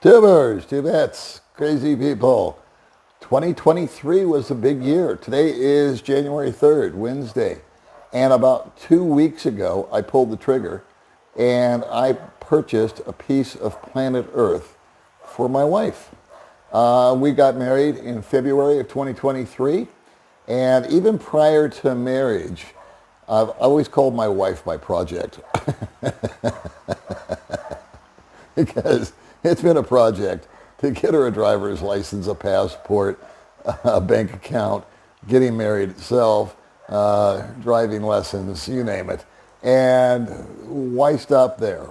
Tubers, tubettes, crazy people. 2023 was a big year. Today is January 3rd, Wednesday. And about 2 weeks ago, I pulled the trigger and I purchased a piece of planet Earth for my wife. We got married in February of 2023. And even prior to marriage, I've always called my wife my project. Because it's been a project to get her a driver's license, a passport, a bank account, getting married itself, driving lessons, you name it. And why stop there?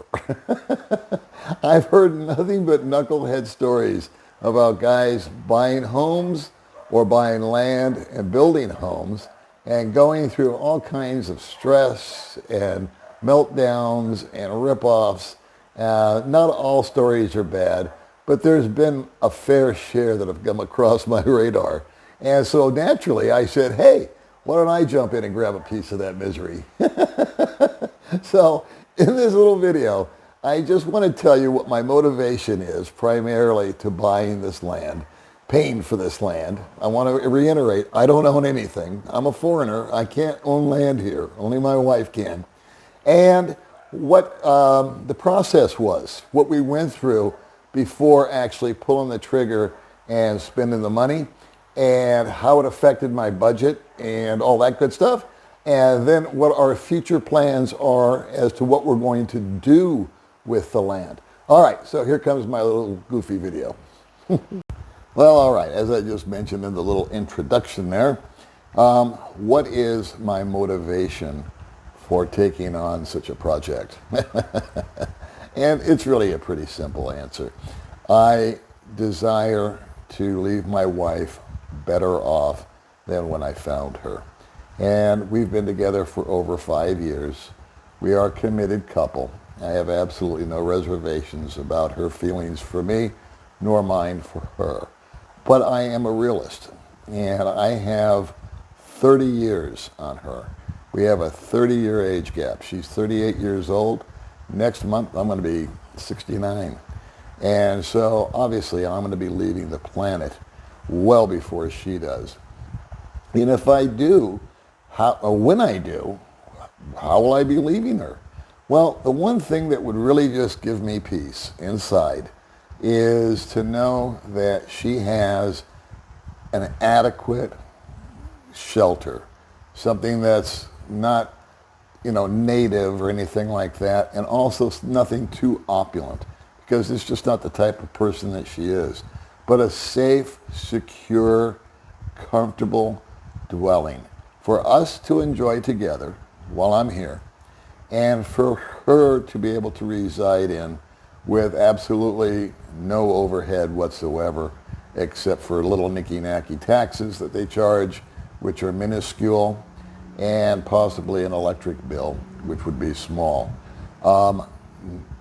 I've heard nothing but knucklehead stories about guys buying homes or buying land and building homes and going through all kinds of stress and meltdowns and rip-offs. Not all stories are bad, but there's been a fair share that have come across my radar. And so naturally I said, hey, why don't I jump in and grab a piece of that misery? So in this little video, I just want to tell you what my motivation is primarily to buying this land, paying for this land. I want to reiterate, I don't own anything. I'm a foreigner. I can't own land here. Only my wife can. And what the process was, what we went through before actually pulling the trigger and spending the money, and how it affected my budget and all that good stuff, and then what our future plans are as to what we're going to do with the land. All right, so here comes my little goofy video. Well, all right, as I just mentioned in the little introduction there, what is my motivation for taking on such a project? And it's really a pretty simple answer. I desire to leave my wife better off than when I found her. And we've been together for over 5 years. We are a committed couple. I have absolutely no reservations about her feelings for me, nor mine for her. But I am a realist, and I have 30 years on her. We have a 30-year age gap. She's 38 years old. Next month, I'm going to be 69. And so, obviously, I'm going to be leaving the planet well before she does. And if I do, when I do, how will I be leaving her? Well, the one thing that would really just give me peace inside is to know that she has an adequate shelter, something that's not, native or anything like that, and also nothing too opulent, because it's just not the type of person that she is. But a safe, secure, comfortable dwelling for us to enjoy together while I'm here, and for her to be able to reside in with absolutely no overhead whatsoever, except for little nicky-nacky taxes that they charge, which are minuscule, and possibly an electric bill, which would be small.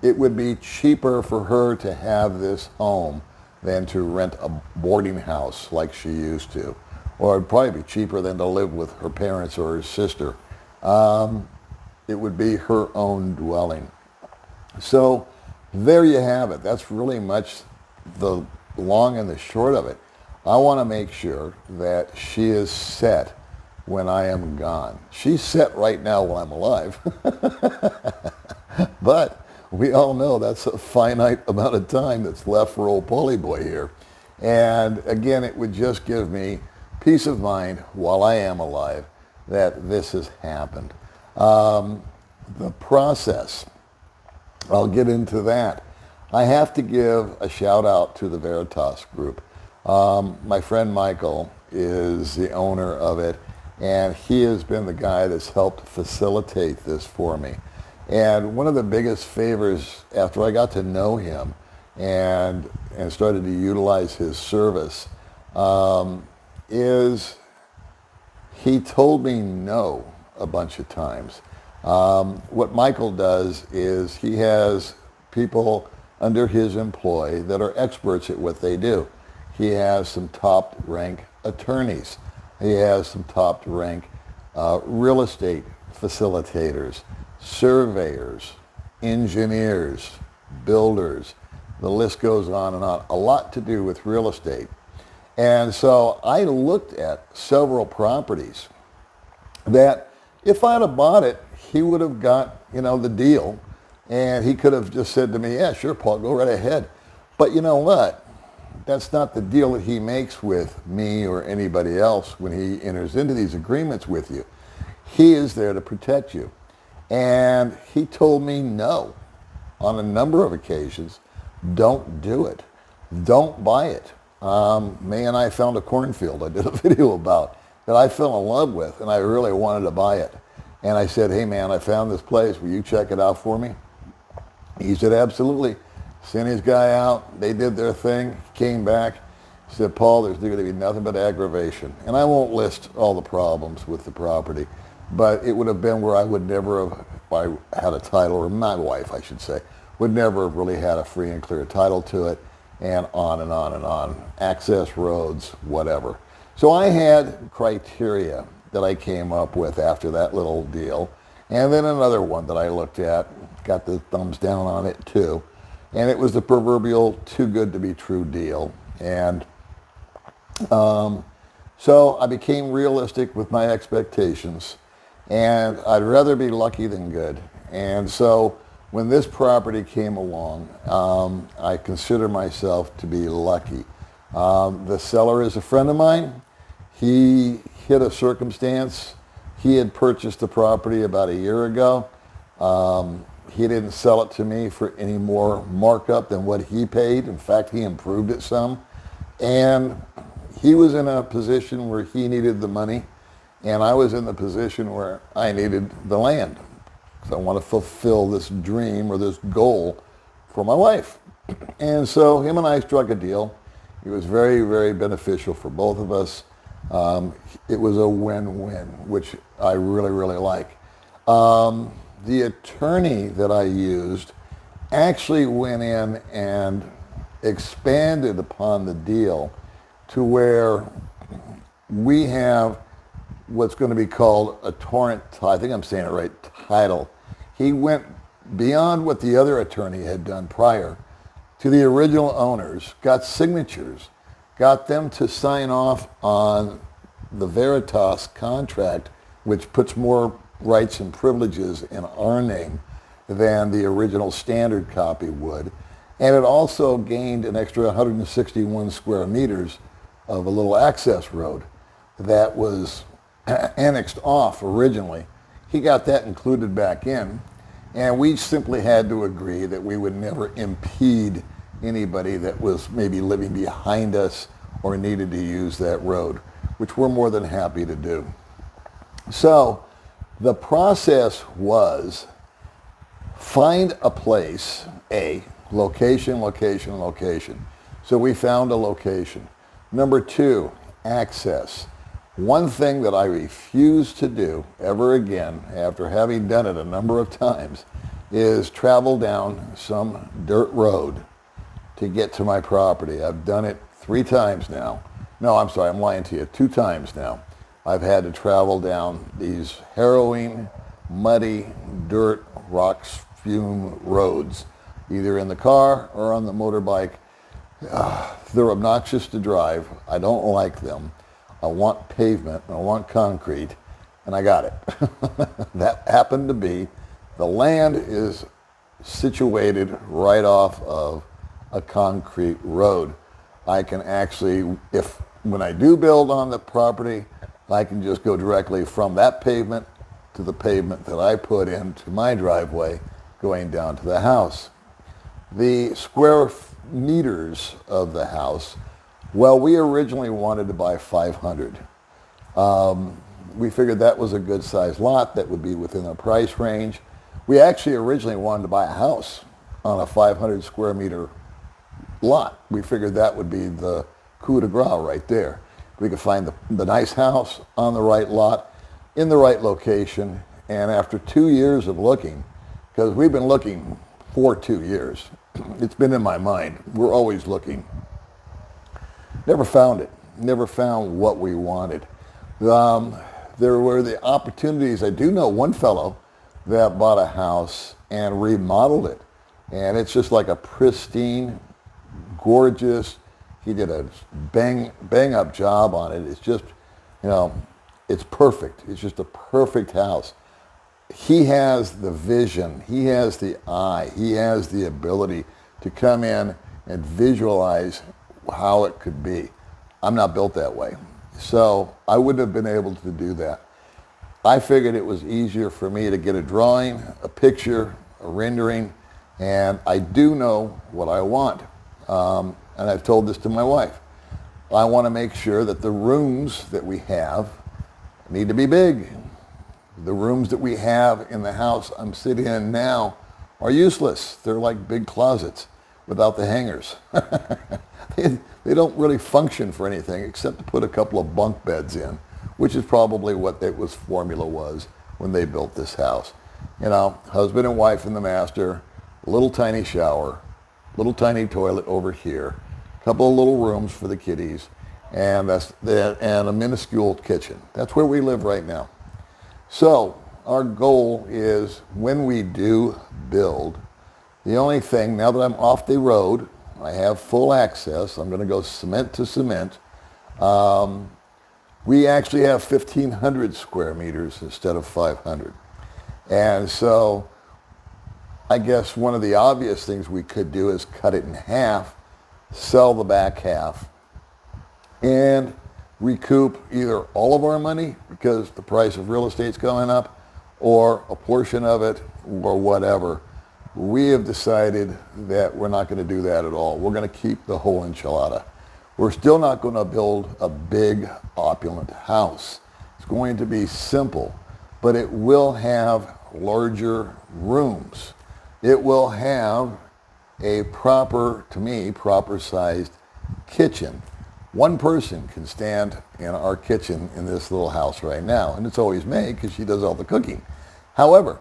It would be cheaper for her to have this home than to rent a boarding house like she used to. Or it'd probably be cheaper than to live with her parents or her sister. It would be her own dwelling. So there you have it. That's really much the long and the short of it. I want to make sure that she is set when I am gone. She's set right now while I'm alive. But we all know that's a finite amount of time that's left for old Polly Boy here. And again, it would just give me peace of mind while I am alive that this has happened. The process, I'll get into that. I have to give a shout out to the Veritas group. My friend Michael is the owner of it, and he has been the guy that's helped facilitate this for me. And one of the biggest favors after I got to know him and started to utilize his service is he told me no a bunch of times. What Michael does is he has people under his employ that are experts at what they do. He has some top-rank attorneys. He has some top-rank real estate facilitators, surveyors, engineers, builders, The list goes on and on. A lot to do with real estate. And so I looked at several properties that if I'd have bought it, he would have got, the deal. And he could have just said to me, yeah, sure, Paul, go right ahead. But you know what? That's not the deal that he makes with me or anybody else when he enters into these agreements with you. He is there to protect you. And he told me no on a number of occasions. Don't do it. Don't buy it. May and I found a cornfield I did a video about that I fell in love with, and I really wanted to buy it. And I said, hey man, I found this place. Will you check it out for me? He said, absolutely. Sent his guy out. They did their thing. Came back. Said, Paul, there's going to be nothing but aggravation. And I won't list all the problems with the property, but it would have been where I would never have, if I had a title, or my wife, I should say, would never have really had a free and clear title to it, and on and on and on. Access roads, whatever. So I had criteria that I came up with after that little deal. And then another one that I looked at, got the thumbs down on it too. And it was the proverbial too good to be true deal. And so I became realistic with my expectations. And I'd rather be lucky than good. And so when this property came along, I consider myself to be lucky. The seller is a friend of mine. He hit a circumstance. He had purchased the property about a year ago. He didn't sell it to me for any more markup than what he paid. In fact, he improved it some. And he was in a position where he needed the money, and I was in the position where I needed the land. So I want to fulfill this dream or this goal for my wife. And so him and I struck a deal. It was very, very beneficial for both of us. It was a win-win, which I really, really like. The attorney that I used actually went in and expanded upon the deal to where we have what's going to be called a torrent, I think I'm saying it right, title. He went beyond what the other attorney had done prior to the original owners, got signatures, got them to sign off on the Veritas contract, which puts more rights and privileges in our name than the original standard copy would. And it also gained an extra 161 square meters of a little access road that was annexed off originally. He got that included back in, and we simply had to agree that we would never impede anybody that was maybe living behind us or needed to use that road, which we're more than happy to do. So the process was find a place, location, location, location. So we found a location. Number 2, access. One thing that I refuse to do ever again, after having done it a number of times, is travel down some dirt road to get to my property. I've done it 3 times now. No, I'm sorry, I'm lying to you. 2 times now. I've had to travel down these harrowing, muddy, dirt, rocks, fume roads, either in the car or on the motorbike. They're obnoxious to drive. I don't like them. I want pavement, I want concrete, and I got it. That happened to be, the land is situated right off of a concrete road. I can actually, when I do build on the property, I can just go directly from that pavement to the pavement that I put into my driveway going down to the house. The square meters of the house, well, we originally wanted to buy 500. We figured that was a good sized lot that would be within our price range. We actually originally wanted to buy a house on a 500 square meter lot. We figured that would be the coup de grace right there. We could find the nice house on the right lot, in the right location, and after 2 years of looking, because we've been looking for 2 years, it's been in my mind, we're always looking. Never found it. Never found what we wanted. There were the opportunities. I do know one fellow that bought a house and remodeled it. And it's just like a pristine gorgeous. He did a bang up job on it. It's just, you know, it's perfect. It's just a perfect house. He has the vision. He has the eye. He has the ability to come in and visualize how it could be. I'm not built that way. So I wouldn't have been able to do that. I figured it was easier for me to get a drawing, a picture, a rendering, and I do know what I want. And I've told this to my wife. I want to make sure that the rooms that we have need to be big. The rooms that we have in the house I'm sitting in now are useless. They're like big closets without the hangers. They don't really function for anything except to put a couple of bunk beds in, which is probably what that was formula was when they built this house. You know, husband and wife in the master, little tiny shower, little tiny toilet over here, a couple of little rooms for the kiddies, and and a minuscule kitchen. That's where we live right now. So our goal is when we do build, the only thing, now that I'm off the road, I have full access. I'm going to go cement to cement. We actually have 1,500 square meters instead of 500. And so I guess one of the obvious things we could do is cut it in half, sell the back half, and recoup either all of our money because the price of real estate's going up, or a portion of it, or whatever. We have decided that we're not going to do that at all. We're going to keep the whole enchilada. We're still not going to build a big, opulent house. It's going to be simple, but it will have larger rooms. It will have a proper, to me, proper sized kitchen. One person can stand in our kitchen in this little house right now, and it's always May because she does all the cooking. However,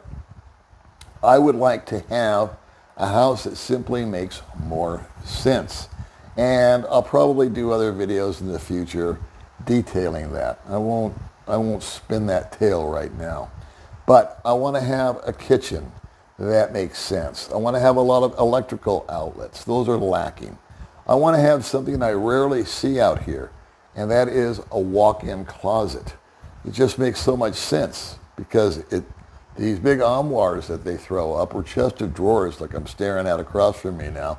I would like to have a house that simply makes more sense. And I'll probably do other videos in the future detailing that. I won't spin that tale right now. But I want to have a kitchen that makes sense. I want to have a lot of electrical outlets. Those are lacking. I want to have something I rarely see out here, and that is a walk-in closet. It just makes so much sense because these big armoires that they throw up, or chest of drawers like I'm staring at across from me now,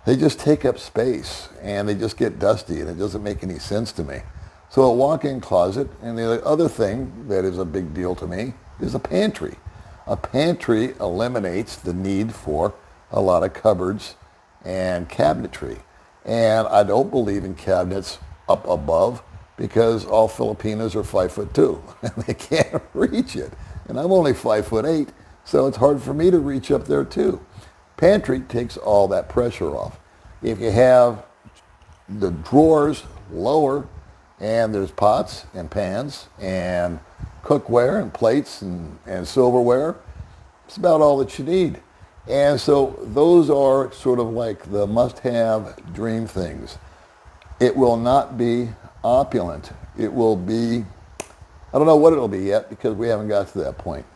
they just take up space and they just get dusty and it doesn't make any sense to me. So a walk-in closet, and the other thing that is a big deal to me is a pantry. A pantry eliminates the need for a lot of cupboards and cabinetry. And I don't believe in cabinets up above because all Filipinas are 5'2" and they can't reach it. And I'm only 5'8", so it's hard for me to reach up there too. Pantry takes all that pressure off. If you have the drawers lower and there's pots and pans and cookware and plates and silverware, it's about all that you need. And so those are sort of like the must-have dream things. It will not be opulent. It will be, I don't know what it'll be yet because we haven't got to that point.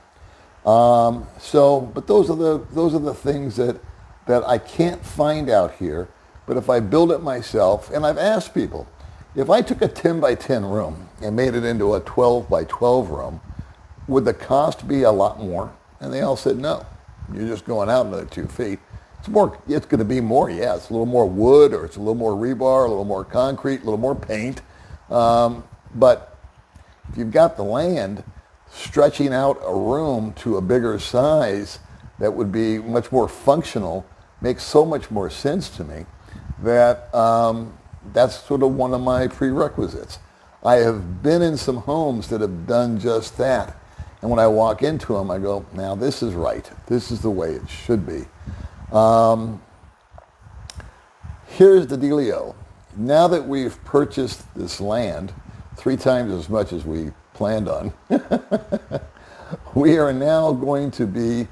But those are the things that I can't find out here. But if I build it myself, and I've asked people, if I took a 10 by 10 room and made it into a 12 by 12 room, would the cost be a lot more? And they all said no. You're just going out another 2 feet. It's going to be more, yeah. It's a little more wood, or it's a little more rebar, a little more concrete, a little more paint. But if you've got the land, stretching out a room to a bigger size that would be much more functional makes so much more sense to me that that's sort of one of my prerequisites. I have been in some homes that have done just that. And when I walk into them, I go, now this is right. This is the way it should be. Here's the dealio. Now that we've purchased this land 3 times as much as we planned on, we are now going to be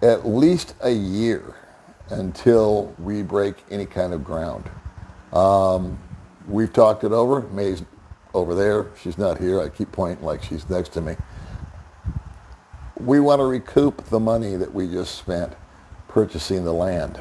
at least a year until we break any kind of ground. We've talked it over. May's over there. She's not here. I keep pointing like she's next to me. We want to recoup the money that we just spent purchasing the land.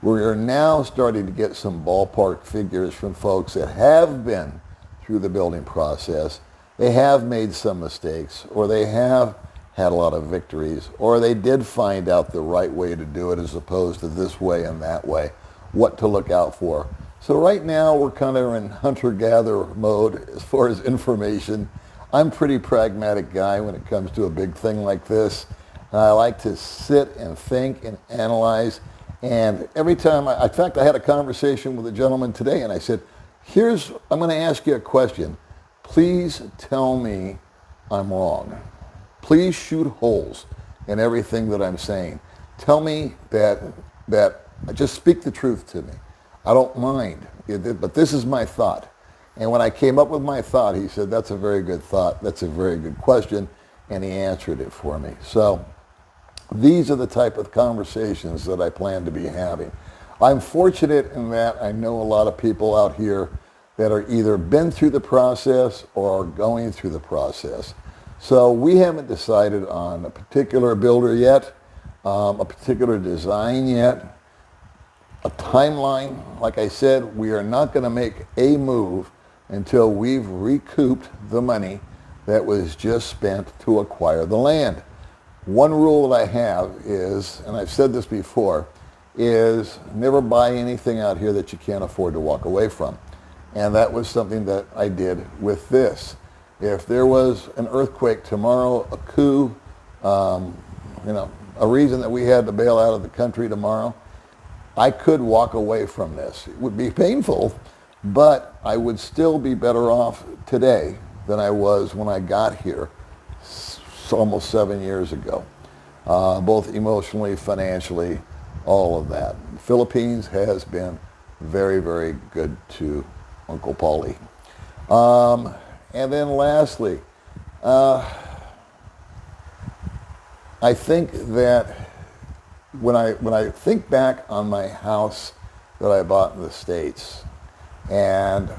We are now starting to get some ballpark figures from folks that have been through the building process. They have made some mistakes, or they have had a lot of victories, or they did find out the right way to do it as opposed to this way and that way, what to look out for. So right now we're kind of in hunter-gatherer mode as far as information. I'm a pretty pragmatic guy when it comes to a big thing like this. And I like to sit and think and analyze. And every time, in fact, I had a conversation with a gentleman today, and I said, I'm going to ask you a question. Please tell me I'm wrong. Please shoot holes in everything that I'm saying. Tell me that just speak the truth to me. I don't mind, but this is my thought. And when I came up with my thought, he said, that's a very good thought. That's a very good question. And he answered it for me. So these are the type of conversations that I plan to be having. I'm fortunate in that I know a lot of people out here that are either been through the process or are going through the process. So we haven't decided on a particular builder yet, a particular design yet, a timeline. Like I said, we are not going to make a move until we've recouped the money that was just spent to acquire the land. One rule that I have is, and I've said this before, is never buy anything out here that you can't afford to walk away from. And that was something that I did with this. If there was an earthquake tomorrow, a coup, a reason that we had to bail out of the country tomorrow, I could walk away from this. It would be painful, but I would still be better off today than I was when I got here almost 7 years ago, both emotionally, financially, all of that. The Philippines has been very, very good to Uncle Paulie. And then lastly, I think that when I think back on my house that I bought in the States and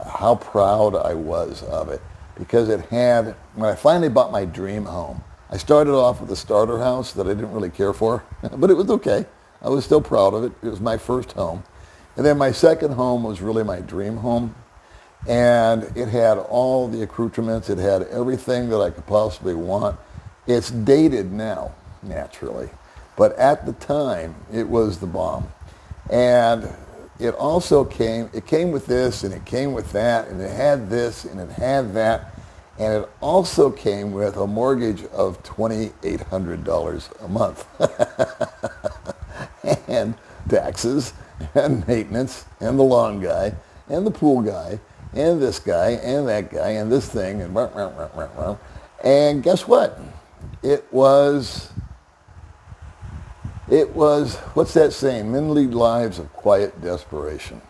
how proud I was of it, because when I finally bought my dream home, I started off with a starter house that I didn't really care for, but it was okay. I was still proud of it. It was my first home. And then my second home was really my dream home. And it had all the accoutrements. It had everything that I could possibly want. It's dated now, naturally. But at the time, it was the bomb. And it came with this, and it came with that, and it had this, and it had that. And it also came with a mortgage of $2,800 a month. And taxes, and maintenance, and the lawn guy, and the pool guy, and this guy, and that guy, and this thing, and guess what? It was, what's that saying? Men lead lives of quiet desperation.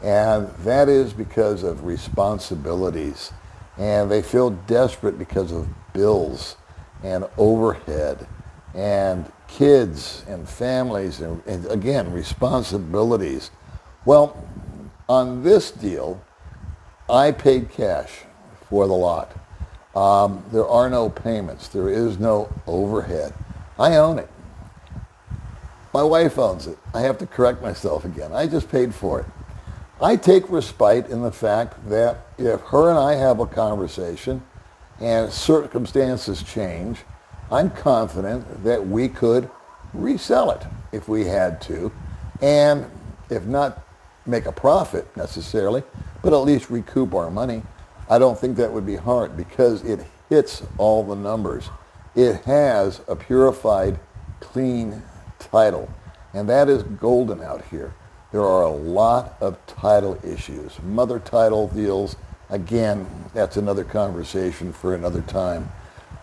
And that is because of responsibilities. And they feel desperate because of bills and overhead and kids and families and again, responsibilities. Well, on this deal, I paid cash for the lot. There are no payments. There is no overhead. I own it. My wife owns it. I have to correct myself again. I just paid for it. I take respite in the fact that if her and I have a conversation and circumstances change, I'm confident that we could resell it if we had to, and if not make a profit necessarily, but at least recoup our money. I don't think that would be hard because it hits all the numbers. It has a purified, clean title, and that is golden out here. There are a lot of title issues. Mother title deals, again, that's another conversation for another time.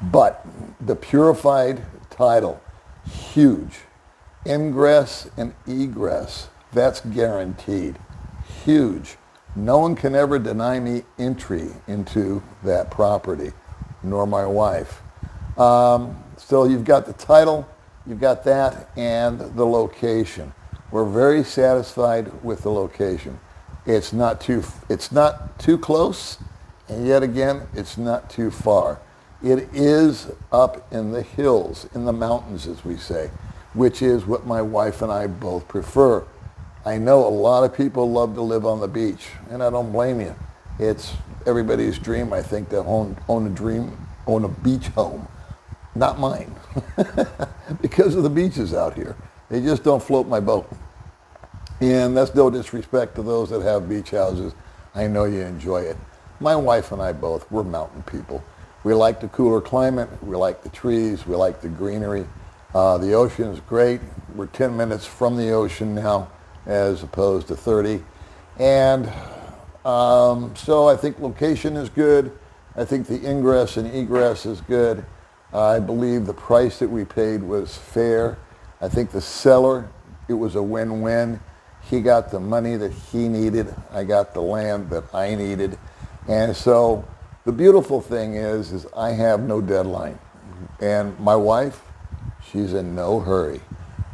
But the purified title, huge. Ingress and egress, that's guaranteed. Huge. No one can ever deny me entry into that property, nor my wife. So you've got the title, you've got that, and the location. We're very satisfied with the location. It's not too close, and yet again, it's not too far. It is up in the hills, in the mountains, as we say, which is what my wife and I both prefer. I know a lot of people love to live on the beach, and I don't blame you. It's everybody's dream, I think, to own a beach home. Not mine, because of the beaches out here. They just don't float my boat. And that's no disrespect to those that have beach houses. I know you enjoy it. My wife and I both, we're mountain people. We like the cooler climate. We like the trees. We like the greenery. The ocean is great. We're 10 minutes from the ocean now as opposed to 30. And so I think location is good. I think the ingress and egress is good. I believe the price that we paid was fair. I think the seller, it was a win-win. He got the money that he needed. I got the land that I needed. And so the beautiful thing is I have no deadline. And my wife, she's in no hurry.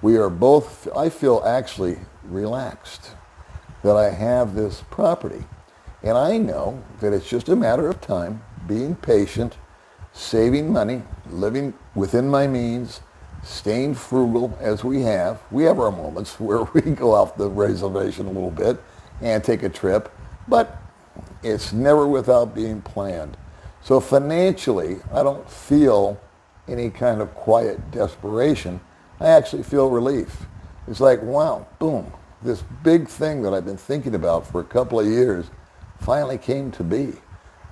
We are both, I feel actually relaxed that I have this property. And I know that it's just a matter of time, being patient, saving money, living within my means, staying frugal as we have. We have our moments where we go off the reservation a little bit and take a trip, but it's never without being planned. So financially, I don't feel any kind of quiet desperation. I actually feel relief. It's like, wow, boom, this big thing that I've been thinking about for a couple of years finally came to be.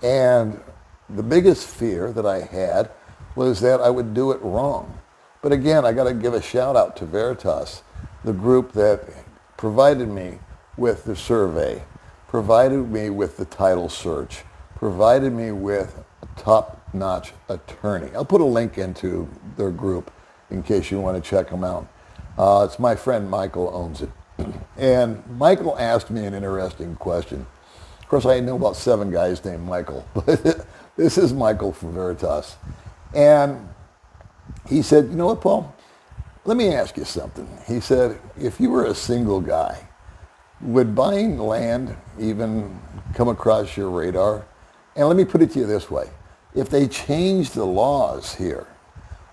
And the biggest fear that I had was that I would do it wrong. But again, I got to give a shout out to Veritas, the group that provided me with the survey, provided me with the title search, provided me with a top-notch attorney. I'll put a link into their group in case you want to check them out. It's my friend Michael owns it. And Michael asked me an interesting question. Of course, I know about 7 guys named Michael, but this is Michael from Veritas. And he said, you know what, Paul? Let me ask you something. He said, if you were a single guy, would buying land even come across your radar? And let me put it to you this way. If they changed the laws here,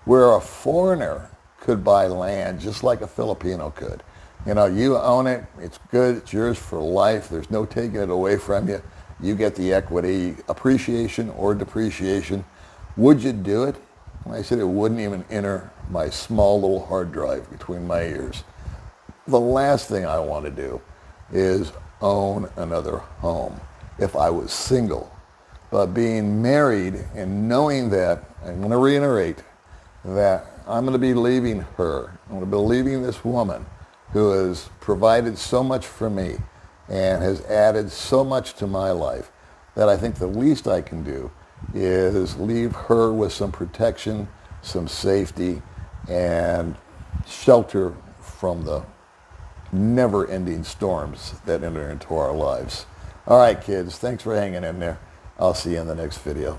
where a foreigner could buy land just like a Filipino could, you know, you own it, it's good, it's yours for life, there's no taking it away from you, you get the equity, appreciation or depreciation, would you do it? I said it wouldn't even enter my small little hard drive between my ears. The last thing I want to do is own another home if I was single. But being married and knowing that, I'm going to reiterate, that I'm going to be leaving her. I'm going to be leaving this woman who has provided so much for me and has added so much to my life that I think the least I can do is leave her with some protection, some safety, and shelter from the never-ending storms that enter into our lives. All right, kids, thanks for hanging in there. I'll see you in the next video.